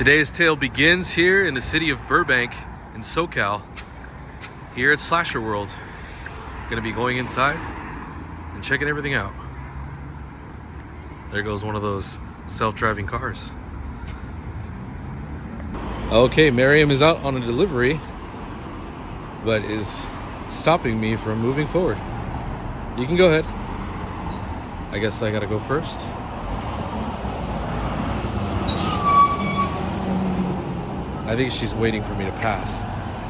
Today's tale begins here in the city of Burbank in SoCal, here at Slasher World. Gonna be going inside and checking everything out. There goes one of those self-driving cars. Okay, Miriam is out on a delivery, but is stopping me from moving forward. You can go ahead. I guess I gotta go first. I think she's waiting for me to pass.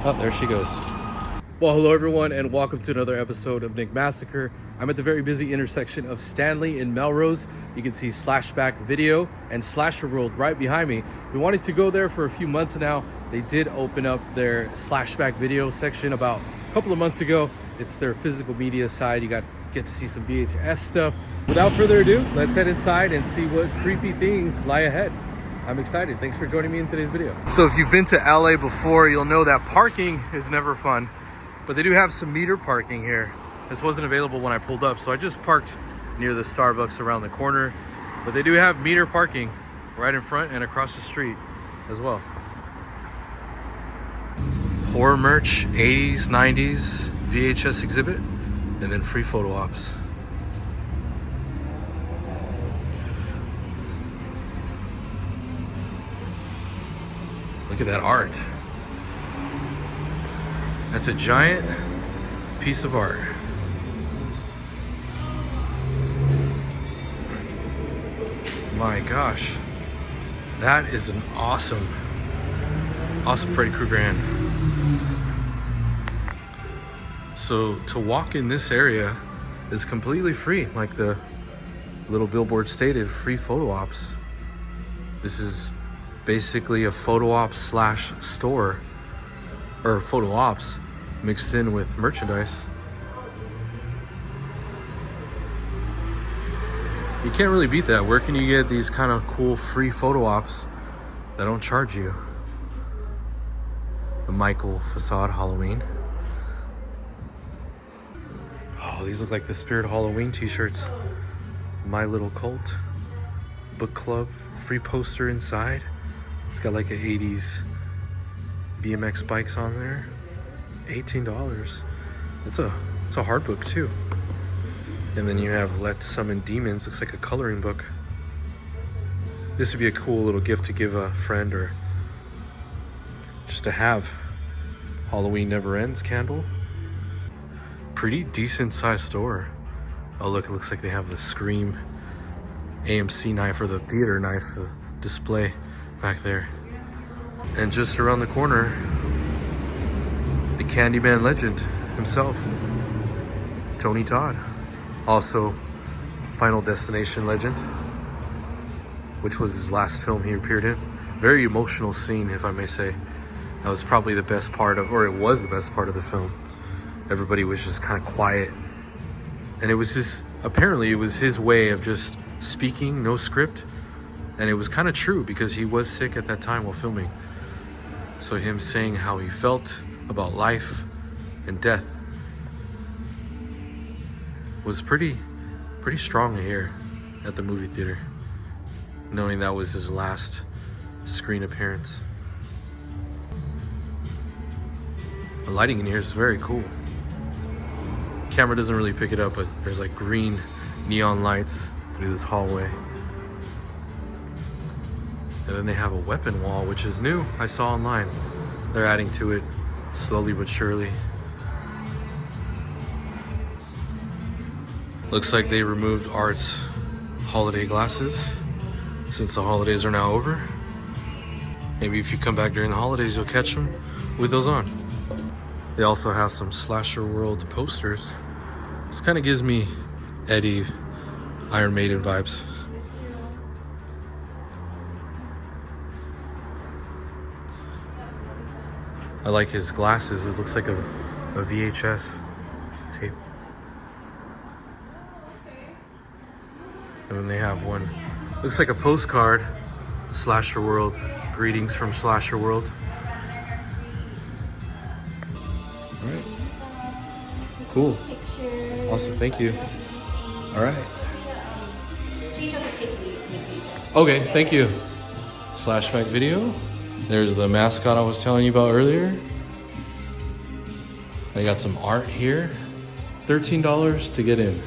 Oh, there she goes. Well, hello everyone, and welcome to another episode of Nick Massacre. I'm at the very busy intersection of Stanley and Melrose. You can see Slashback Video and Slasher World right behind me. We wanted to go there for a few months now. They did open up their Slashback Video section about a couple of months ago. It's their physical media side. You get to see some VHS stuff. Without further ado, let's head inside and see what creepy things lie ahead. I'm excited. Thanks for joining me in today's video. So if you've been to LA before, you'll know that parking is never fun, but they do have some meter parking here. This wasn't available when I pulled up, so I just parked near the Starbucks around the corner, but they do have meter parking right in front and across the street as well. Horror merch, 80s, 90s, VHS exhibit, and then free photo ops. Look at that art. That's a giant piece of art. My gosh. That is an awesome Freddy Krueger hand. So to walk in this area is completely free, like the little billboard stated, free photo ops. This is basically a photo op slash store, or photo ops mixed in with merchandise. You can't really beat that. Where can you get these kind of cool free photo ops that don't charge you? The Michael Facade Halloween. Oh, these look like the Spirit Halloween t-shirts. My Little Cult book club, free poster inside. It's got like a 80s BMX bikes on there. $18. It's a hard book too. And then you have Let's Summon Demons. Looks like a coloring book. This would be a cool little gift to give a friend, or just to have. Halloween Never Ends candle. Pretty decent sized store. Oh look, it looks like they have the Scream AMC knife, or the theater knife display back there. And just around the corner, the Candyman legend himself, Tony Todd. Also Final Destination legend, which was his last film he appeared in. Very emotional scene, if I may say. That was probably the best part of, or it was the best part of the film. Everybody was just kind of quiet. And it was apparently it was his way of just speaking, no script. And it was kind of true, because he was sick at that time while filming. So him saying how he felt about life and death was pretty strong to hear at the movie theater, knowing that was his last screen appearance. The lighting in here is very cool. Camera doesn't really pick it up, but there's like green neon lights through this hallway. And then they have a weapon wall, which is new. I saw online. They're adding to it slowly but surely. Looks like they removed Art's holiday glasses since the holidays are now over. Maybe if you come back during the holidays, you'll catch them with those on. They also have some Slasher World posters. This kind of gives me Eddie, Iron Maiden vibes. I like his glasses. It looks like a VHS tape. And then they have one, looks like a postcard, Slasher World. Greetings from Slasher World. All right. Cool. Awesome, thank you. All right. Okay, thank you. Slashback video. There's the mascot I was telling you about earlier. They got some art here. $13 to get in.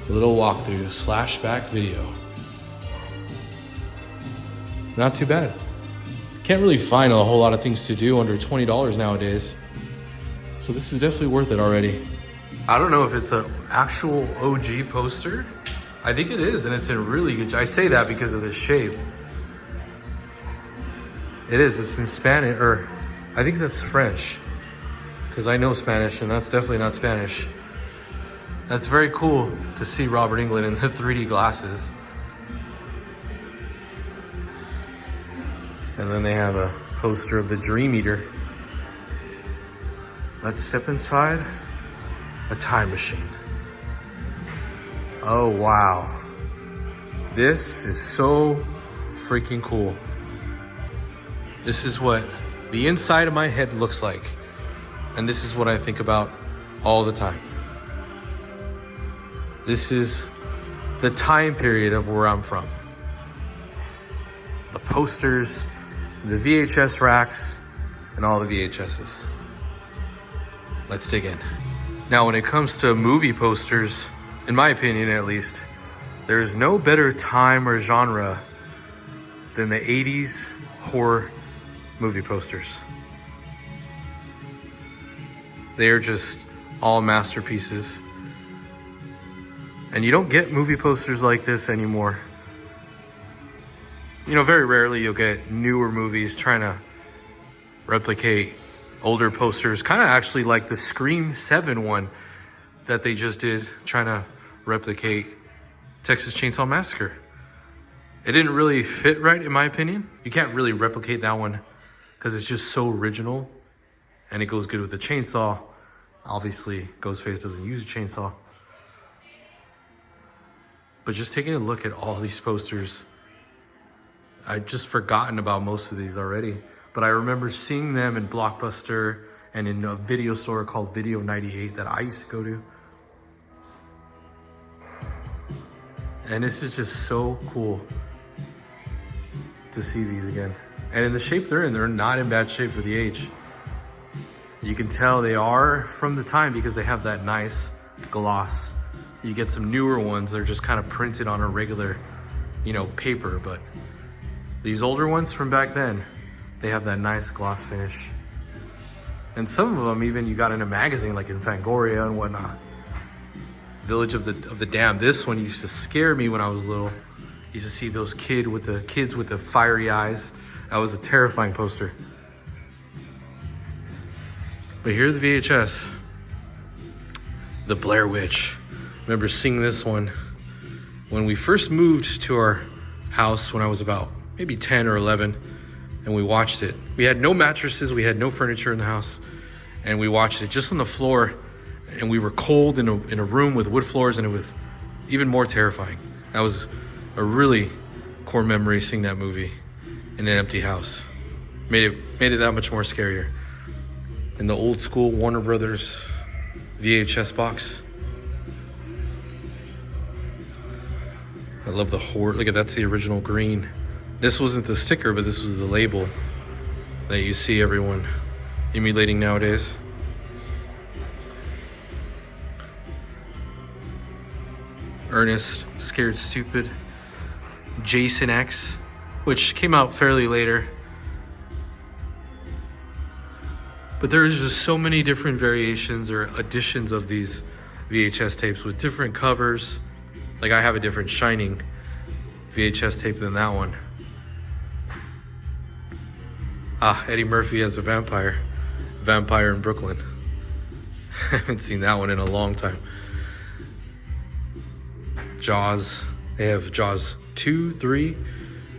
A little walkthrough, Slashback video. Not too bad. Can't really find a whole lot of things to do under $20 nowadays. So this is definitely worth it already. I don't know if it's an actual OG poster. I think it is, and it's in really good. I say that because of the shape. It is, it's in Spanish, or I think that's French. Because I know Spanish, and that's definitely not Spanish. That's very cool to see Robert Englund in the 3D glasses. And then they have a poster of the Dream Eater. Let's step inside a time machine. Oh, wow. This is so freaking cool. This is what the inside of my head looks like. And this is what I think about all the time. This is the time period of where I'm from. The posters, the VHS racks, and all the VHSs. Let's dig in. Now, when it comes to movie posters, in my opinion at least, there is no better time or genre than the 80s horror movie posters. They are just all masterpieces. And you don't get movie posters like this anymore. You know, very rarely you'll get newer movies trying to replicate older posters, kind of actually like the Scream 7 one that they just did, trying to replicate Texas Chainsaw Massacre. It didn't really fit right, in my opinion. You can't really replicate that one because it's just so original and it goes good with the chainsaw. Obviously, Ghostface doesn't use a chainsaw. But just taking a look at all these posters, I'd just forgotten about most of these already. But I remember seeing them in Blockbuster and in a video store called Video 98 that I used to go to. And this is just so cool to see these again. And in the shape they're in, they're not in bad shape for the age. You can tell they are from the time because they have that nice gloss. You get some newer ones, they're just kind of printed on a regular, paper. But these older ones from back then, they have that nice gloss finish. And some of them even you got in a magazine like in Fangoria and whatnot. Village of the Damned. This one used to scare me when I was little. Used to see those kids with the fiery eyes. That was a terrifying poster. But here are the VHS. The Blair Witch. Remember seeing this one when we first moved to our house when I was about maybe 10 or 11, and we watched it. We had no mattresses, we had no furniture in the house, and we watched it just on the floor, and we were cold in a room with wood floors, and it was even more terrifying. That was a really core memory, seeing that movie in an empty house. Made it that much more scarier. In the old school Warner Brothers VHS box. I love the horror. Look at that's the original green. This wasn't the sticker, but this was the label that you see everyone emulating nowadays. Ernest, Scared Stupid, Jason X, which came out fairly later. But there's just so many different variations or editions of these VHS tapes with different covers. Like I have a different Shining VHS tape than that one. Eddie Murphy as a vampire. Vampire in Brooklyn. I haven't seen that one in a long time. Jaws. They have Jaws 2, 3,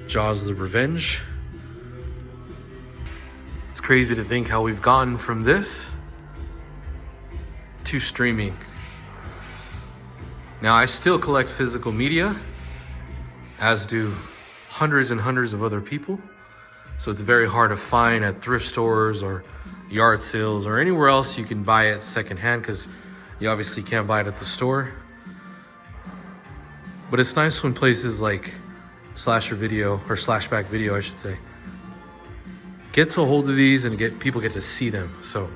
Jaws the Revenge. It's crazy to think how we've gotten from this to streaming. Now, I still collect physical media, as do hundreds and hundreds of other people. So it's very hard to find at thrift stores or yard sales or anywhere else you can buy it secondhand, because you obviously can't buy it at the store. But it's nice when places like slasher video, or slashback video, I should say, gets a hold of these and people get to see them. So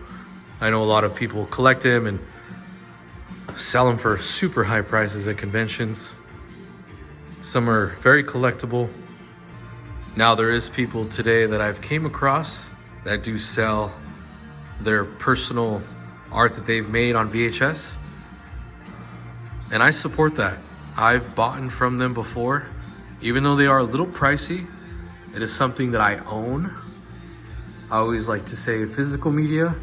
I know a lot of people collect them and sell them for super high prices at conventions. Some are very collectible. Now there is people today that I've came across that do sell their personal art that they've made on VHS. And I support that. I've bought from them before. Even though they are a little pricey, it is something that I own. I always like to say physical media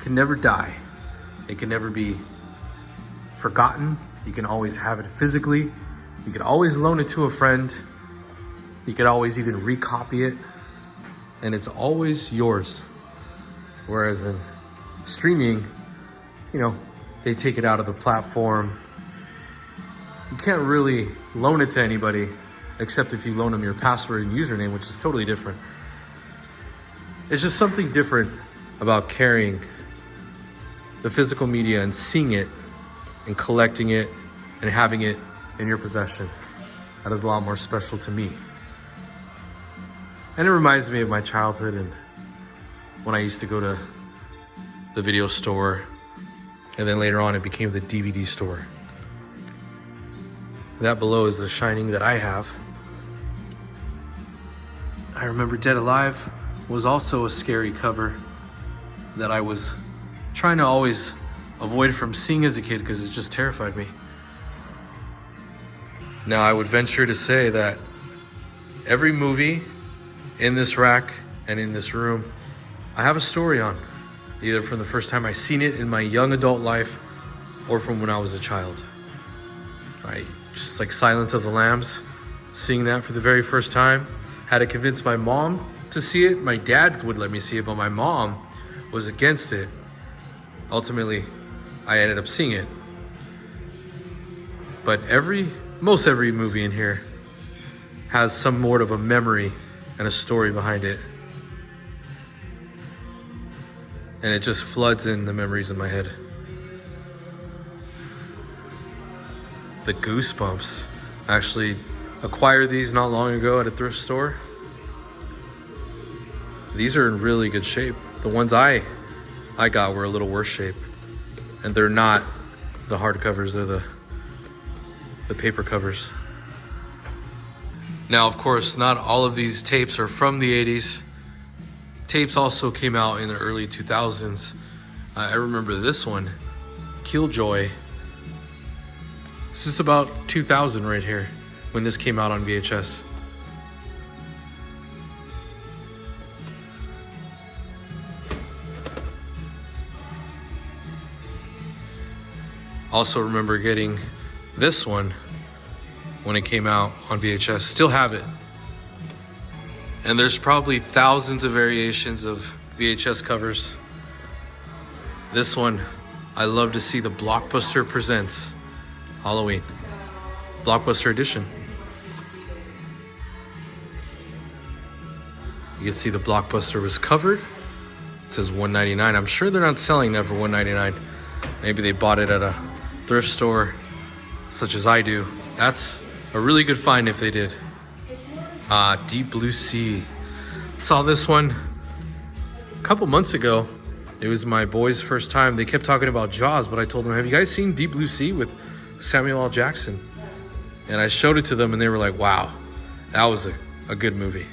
can never die. It can never be forgotten. You can always have it physically. You can always loan it to a friend. You could always even recopy it. And it's always yours. Whereas in streaming, you know, they take it out of the platform. You can't really loan it to anybody except if you loan them your password and username, which is totally different. It's just something different about carrying the physical media and seeing it and collecting it and having it in your possession. That is a lot more special to me. And it reminds me of my childhood and when I used to go to the video store, and then later on it became the DVD store. That below is The Shining that I have. I remember Dead Alive was also a scary cover that I was trying to always avoid from seeing as a kid because it just terrified me. Now I would venture to say that every movie in this rack and in this room, I have a story on, either from the first time I seen it in my young adult life or from when I was a child. Right, just like Silence of the Lambs, seeing that for the very first time, had to convince my mom to see it. My dad would let me see it, but my mom was against it. Ultimately, I ended up seeing it. But most every movie in here has some sort of a memory and a story behind it. And it just floods in the memories in my head. The Goosebumps. I actually acquired these not long ago at a thrift store. These are in really good shape. The ones I got were a little worse shape. And they're not the hard covers, they're the paper covers. Now, of course, not all of these tapes are from the 80s. Tapes also came out in the early 2000s. I remember this one, Killjoy. This is about 2000 right here, when this came out on VHS. Also remember getting this one when it came out on VHS. Still have it. And there's probably thousands of variations of VHS covers. This one, I love to see the Blockbuster Presents Halloween. Blockbuster edition. You can see the Blockbuster was covered. It says $1.99. I'm sure they're not selling that for $1.99. Maybe they bought it at a thrift store such as I do. That's a really good find if they did. Deep Blue Sea. Saw this one a couple months ago. It was my boys' first time. They kept talking about Jaws, but I told them, have you guys seen Deep Blue Sea with Samuel L. Jackson? And I showed it to them and they were like, wow, that was a good movie.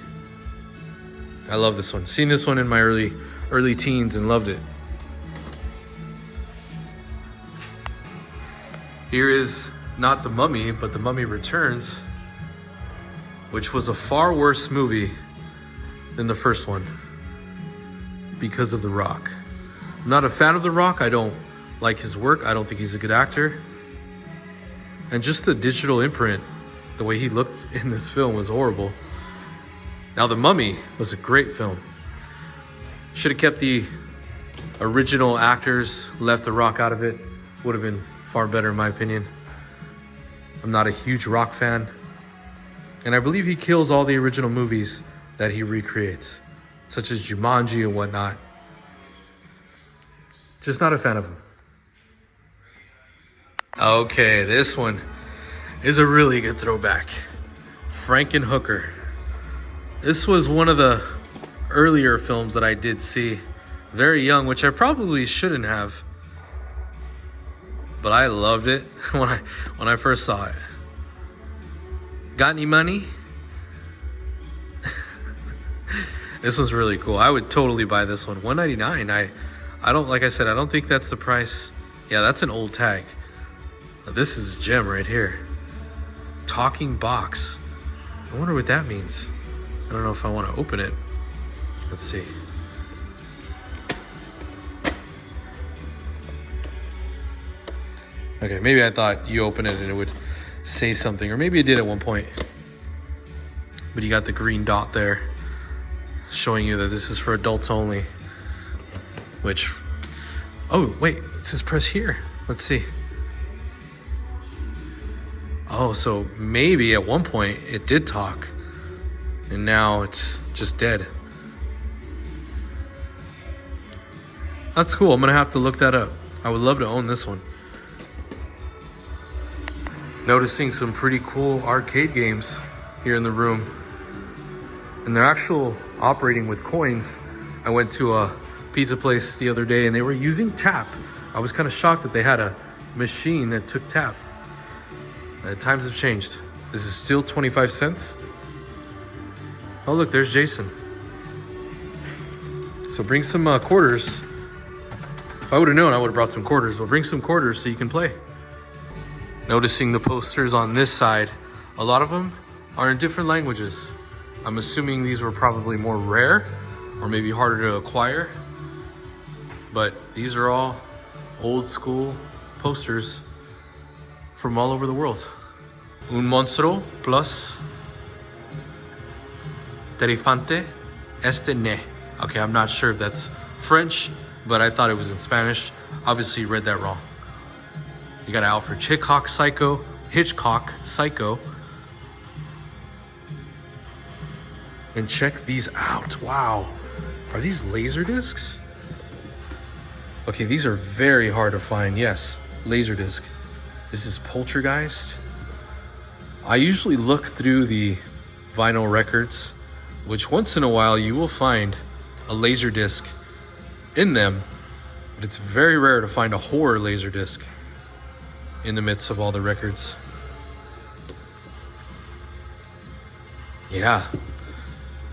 I love this one. Seen this one in my early teens and loved it. Here is not The Mummy, but The Mummy Returns, which was a far worse movie than the first one because of The Rock. I'm not a fan of The Rock. I don't like his work. I don't think he's a good actor. And just the digital imprint, the way he looked in this film was horrible. Now, The Mummy was a great film. Should have kept the original actors, left The Rock out of it. Would have been far better in my opinion. I'm not a huge Rock fan. And I believe he kills all the original movies that he recreates, such as Jumanji and whatnot. Just not a fan of him. Okay, this one is a really good throwback. Frankenhooker. This was one of the earlier films that I did see. Very young, which I probably shouldn't have. But I loved it when I first saw it. Got any money? This one's really cool. I would totally buy this one. $199. I don't, like I said, I don't think that's the price. Yeah, that's an old tag. This is a gem right here. Talking box. I wonder what that means. I don't know if I want to open it. Let's see. Okay, maybe I thought you open it and it would say something, or maybe it did at one point. But you got the green dot there showing you that this is for adults only. Which, oh wait, it says press here. Let's see. Oh, so maybe at one point it did talk and now it's just dead. That's cool. I'm gonna have to look that up. I would love to own this one. Noticing some pretty cool arcade games here in the room. And they're actual operating with coins. I went to a pizza place the other day and they were using tap. I was kind of shocked that they had a machine that took tap. Times have changed. This is still 25 cents. Oh look, there's Jason. So bring some quarters. If I would have known, I would have brought some quarters, but bring some quarters so you can play. Noticing the posters on this side, a lot of them are in different languages. I'm assuming these were probably more rare or maybe harder to acquire, but these are all old school posters from all over the world. Un monstruo plus terrifante este ne. Okay, I'm not sure if that's French, but I thought it was in Spanish. Obviously read that wrong. You got Alfred Hitchcock Psycho. And check these out. Wow. Are these laser discs? Okay, these are very hard to find. Yes, laser disc. This is Poltergeist. I usually look through the vinyl records, which once in a while you will find a laser disc in them, but it's very rare to find a horror laser disc in the midst of all the records. Yeah.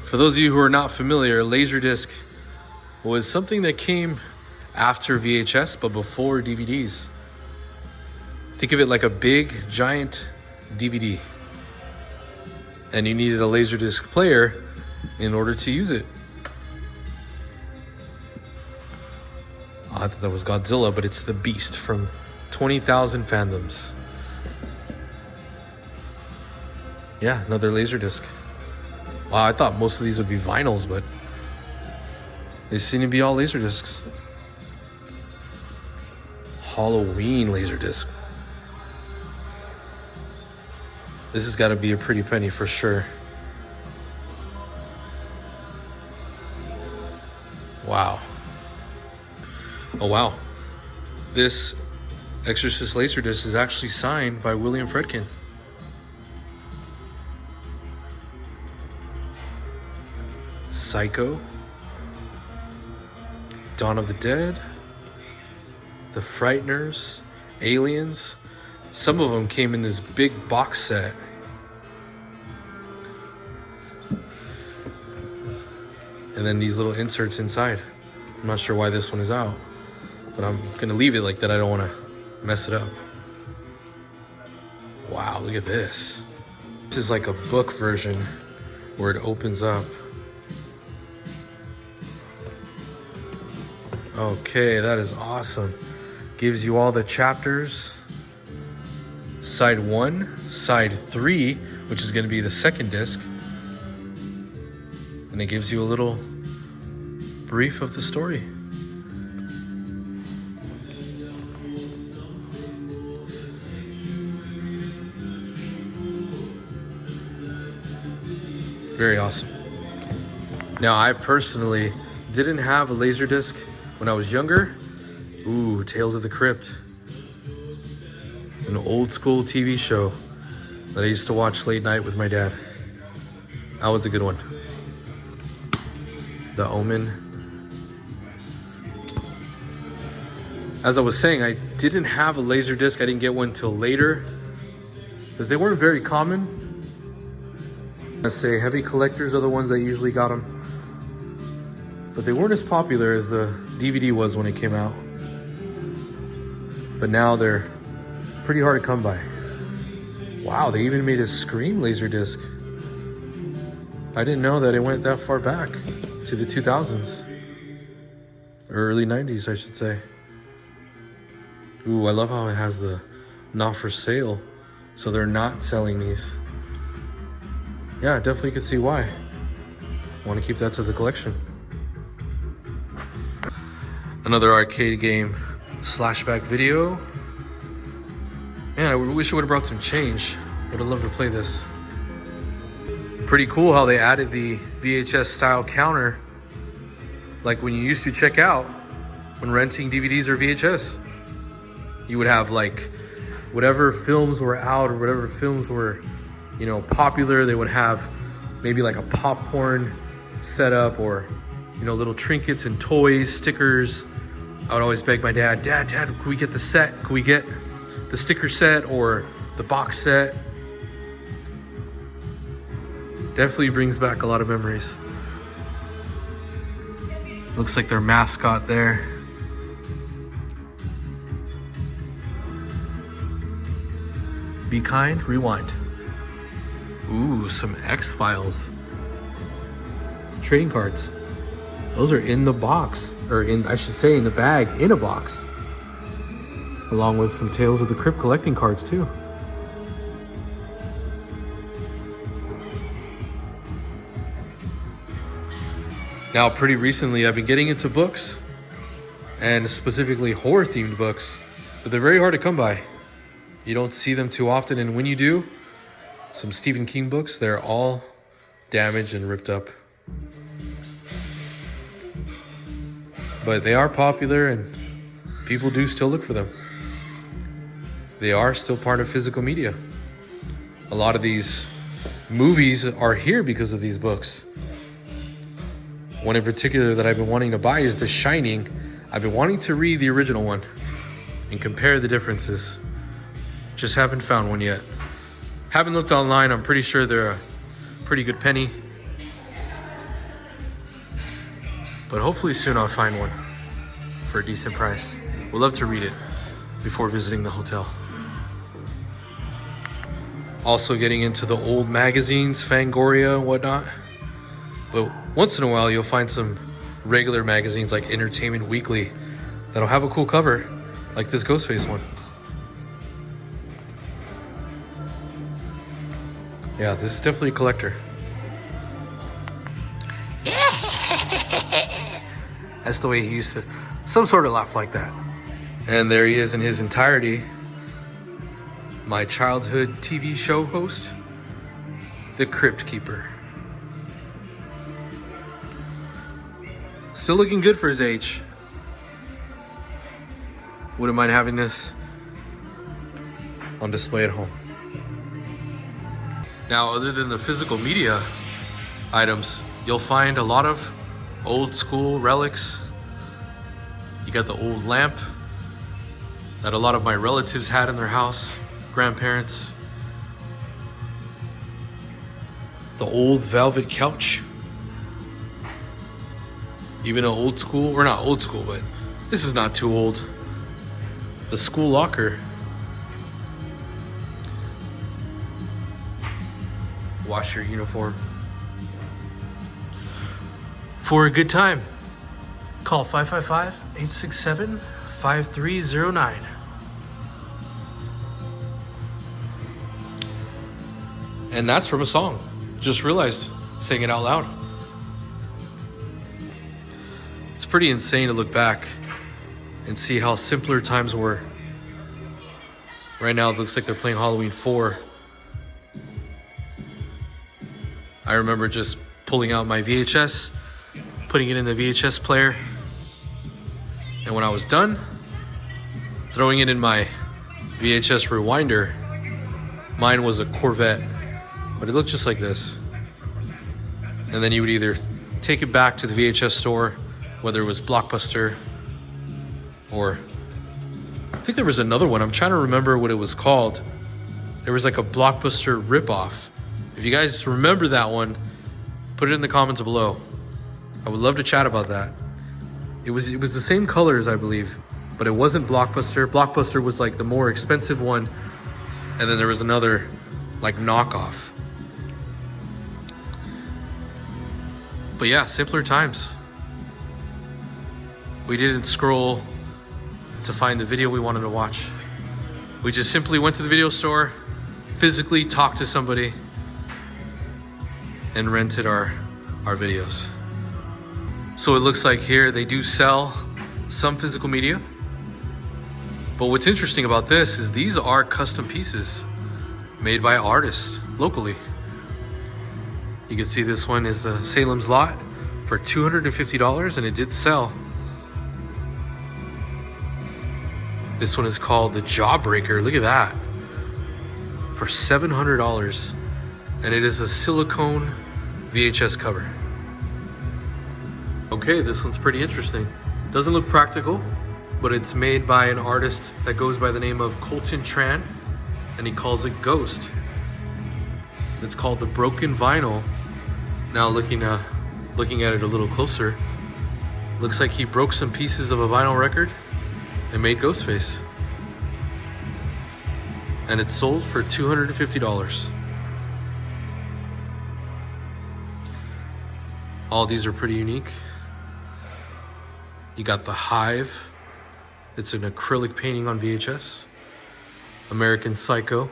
For those of you who are not familiar, Laserdisc was something that came after VHS, but before DVDs. Think of it like a big, giant DVD. And you needed a Laserdisc player in order to use it. Oh, I thought that was Godzilla, but it's the Beast from 20,000 Fathoms. Yeah, another Laserdisc. Wow, I thought most of these would be vinyls, but they seem to be all Laserdiscs. Halloween Laserdisc. This has got to be a pretty penny for sure. Wow. Oh wow. This Exorcist Laserdisc is actually signed by William Friedkin. Psycho, Dawn of the Dead, The Frighteners, Aliens. Some of them came in this big box set. And then these little inserts inside. I'm not sure why this one is out, but I'm gonna leave it like that. I don't wanna mess it up. Wow, look at this. This is like a book version where it opens up. Okay, that is awesome. Gives you all the chapters. Side 1, side 3, which is going to be the second disc. And it gives you a little brief of the story. Very awesome. Now, I personally didn't have a Laserdisc when I was younger. Ooh, Tales of the Crypt. An old school TV show that I used to watch late night with my dad. That was a good one. The Omen. As I was saying, I didn't have a laser disc. I didn't get one till later because they weren't very common. Let's say heavy collectors are the ones that usually got them, but they weren't as popular as the DVD was when it came out. But now they're pretty hard to come by. Wow, they even made a Scream laser disc. I didn't know that it went that far back to the 2000s. Or early 90s, I should say. Ooh, I love how it has the not for sale. So they're not selling these. Yeah, definitely could see why. I want to keep that to the collection. Another arcade game, Slashback video. Man, I wish I would have brought some change. Would have loved to play this. Pretty cool how they added the VHS style counter. Like when you used to check out when renting DVDs or VHS. You would have like whatever films were out or whatever films were, you know, popular. They would have maybe like a popcorn setup or, you know, little trinkets and toys, stickers. I would always beg my dad, Dad, can we get the set? Can we get the sticker set or the box set? Definitely brings back a lot of memories. Looks like their mascot there. Be kind, rewind. Ooh, some X-Files. Trading cards. Those are in the box, or in, I should say, in the bag, in a box. Along with some Tales of the Crypt collecting cards too. Now, pretty recently, I've been getting into books, and specifically horror-themed books, but they're very hard to come by. You don't see them too often, and when you do, some Stephen King books, they're all damaged and ripped up. But they are popular, and people do still look for them. They are still part of physical media. A lot of these movies are here because of these books. One in particular that I've been wanting to buy is The Shining. I've been wanting to read the original one and compare the differences. Just haven't found one yet. Haven't looked online. I'm pretty sure they're a pretty good penny. But hopefully soon I'll find one for a decent price. Would love to read it before visiting the hotel. Also getting into the old magazines, Fangoria and whatnot. But once in a while you'll find some regular magazines like Entertainment Weekly that'll have a cool cover, like this Ghostface one. Yeah, this is definitely a collector. That's the way he used to, some sort of laugh like that. And there he is in his entirety. My childhood TV show host, the Crypt Keeper. Still looking good for his age. Wouldn't mind having this on display at home. Now, other than the physical media items, you'll find a lot of old school relics. You got the old lamp that a lot of my relatives had in their house, grandparents. The old velvet couch. Even an old school, or not old school, but this is not too old. The school locker. Wash your uniform. For a good time, call 555-867-5309. And that's from a song. Just realized, saying it out loud. It's pretty insane to look back and see how simpler times were. Right now it looks like they're playing Halloween 4. I remember just pulling out my VHS, putting it in the VHS player, and when I was done, throwing it in my VHS rewinder. Mine was a Corvette, but it looked just like this. And then you would either take it back to the VHS store, whether it was Blockbuster or I think there was another one. I'm trying to remember what it was called. There was like a Blockbuster ripoff. If you guys remember that one, put it in the comments below. I would love to chat about that. It was the same colors, I believe, but it wasn't Blockbuster. Blockbuster was like the more expensive one, and then there was another like knockoff. But yeah, simpler times. We didn't scroll to find the video we wanted to watch. We just simply went to the video store, physically talked to somebody, and rented our videos. So it looks like here they do sell some physical media. But what's interesting about this is these are custom pieces made by artists locally. You can see this one is the Salem's Lot for $250, and it did sell. This one is called the Jawbreaker. Look at that. For $700. And it is a silicone VHS cover. Okay, this one's pretty interesting. Doesn't look practical, but it's made by an artist that goes by the name of Colton Tran, and he calls it Ghost. It's called the Broken Vinyl. Now looking at it a little closer, looks like he broke some pieces of a vinyl record and made Ghostface. And it's sold for $250. All these are pretty unique. You got the Hive. It's an acrylic painting on VHS. American Psycho.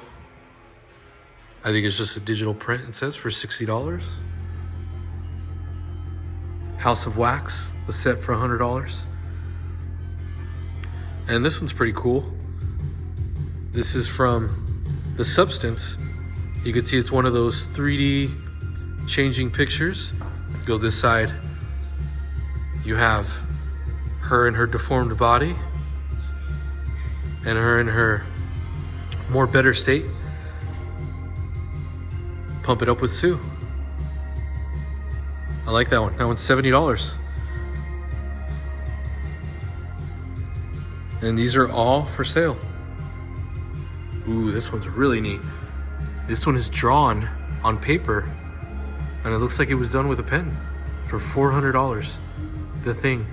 I think it's just a digital print, it says, for $60. House of Wax, the set for $100. And this one's pretty cool. This is from The Substance. You can see it's one of those 3D changing pictures. Go this side. You have her in her deformed body and her in her more better state. Pump It Up with Sue. I like that one. That one's $70. And these are all for sale. Ooh, this one's really neat. This one is drawn on paper, and it looks like it was done with a pen for $400. The Thing.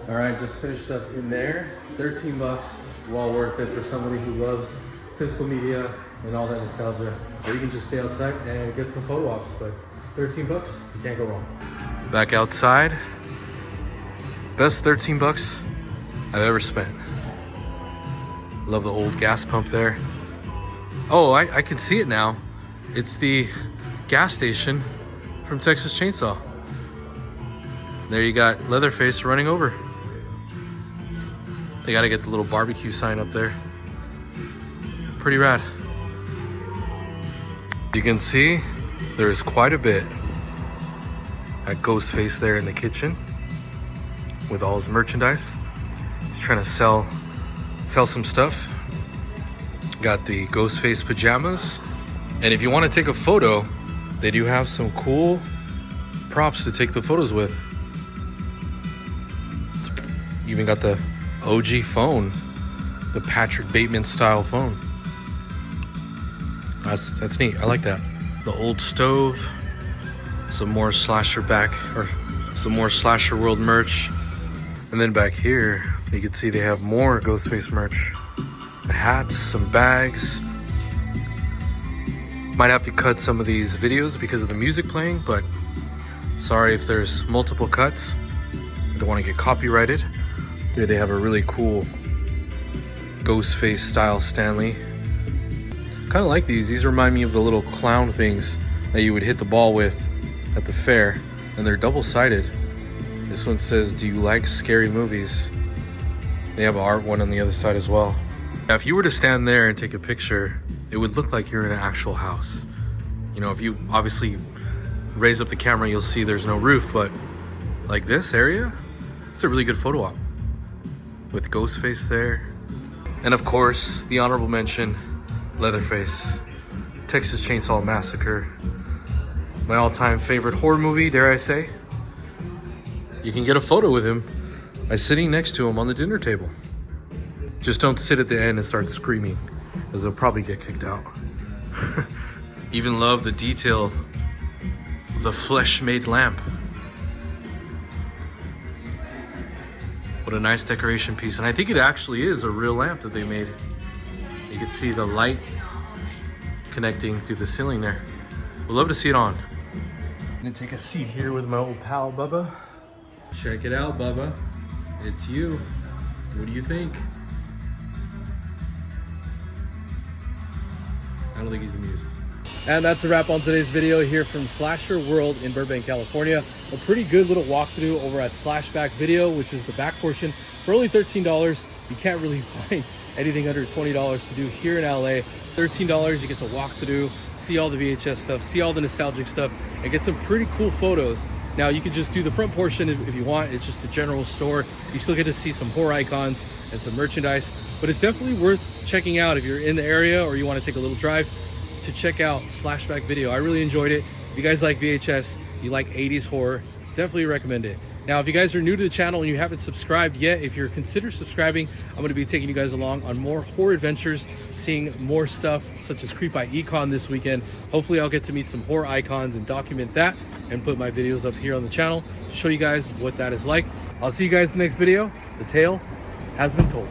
All right, just finished up in there. 13 bucks, well worth it for somebody who loves physical media and all that nostalgia. Or you can just stay outside and get some photo ops, but 13 bucks, you can't go wrong. Back outside, best 13 bucks I've ever spent. Love the old gas pump there. Oh, I can see it now. It's the gas station from Texas Chainsaw. There you got Leatherface running over. They gotta get the little barbecue sign up there. Pretty rad. You can see there's quite a bit at Ghostface there in the kitchen with all his merchandise. He's trying to sell some stuff. Got the Ghostface pajamas. And if you want to take a photo, they do have some cool props to take the photos with. You even got the OG phone, the Patrick Bateman style phone. That's neat. I like that. The old stove, some more Slasher World merch, and then back here you can see they have more Ghostface merch. The hats, some bags. Might have to cut some of these videos because of the music playing, but sorry if there's multiple cuts. I don't want to get copyrighted. Here they have a really cool Ghostface style Stanley. Kind of like these. These remind me of the little clown things that you would hit the ball with at the fair, and they're double-sided. This one says, "Do you like scary movies?" They have an art one on the other side as well. Now, if you were to stand there and take a picture, it would look like you're in an actual house. You know, if you obviously raise up the camera, you'll see there's no roof, but like this area, it's a really good photo op with Ghostface there. And of course, the honorable mention, Leatherface, Texas Chainsaw Massacre, my all-time favorite horror movie, dare I say. You can get a photo with him by sitting next to him on the dinner table. Just don't sit at the end and start screaming, because they'll probably get kicked out. Even love the detail of the flesh-made lamp. What a nice decoration piece. And I think it actually is a real lamp that they made. You can see the light connecting through the ceiling there. We'd love to see it on. I'm gonna take a seat here with my old pal, Bubba. Check it out, Bubba. It's you. What do you think? I don't think he's amused. And that's a wrap on today's video here from Slasher World in Burbank, California. A pretty good little walkthrough over at Slashback Video, which is the back portion. For only $13, you can't really find anything under $20 to do here in LA. $13, you get to walk through, see all the VHS stuff, see all the nostalgic stuff, and get some pretty cool photos. Now, you can just do the front portion if you want. It's just a general store. You still get to see some horror icons and some merchandise, but it's definitely worth checking out if you're in the area or you want to take a little drive to check out Slashback Video. I really enjoyed it. If you guys like VHS, you like 80s horror, definitely recommend it. Now, if you guys are new to the channel and you haven't subscribed yet, if you're consider subscribing, I'm going to be taking you guys along on more horror adventures, seeing more stuff such as Creep by Econ this weekend. Hopefully I'll get to meet some horror icons and document that and put my videos up here on the channel to show you guys what that is like. I'll see you guys in the next video. The tale has been told.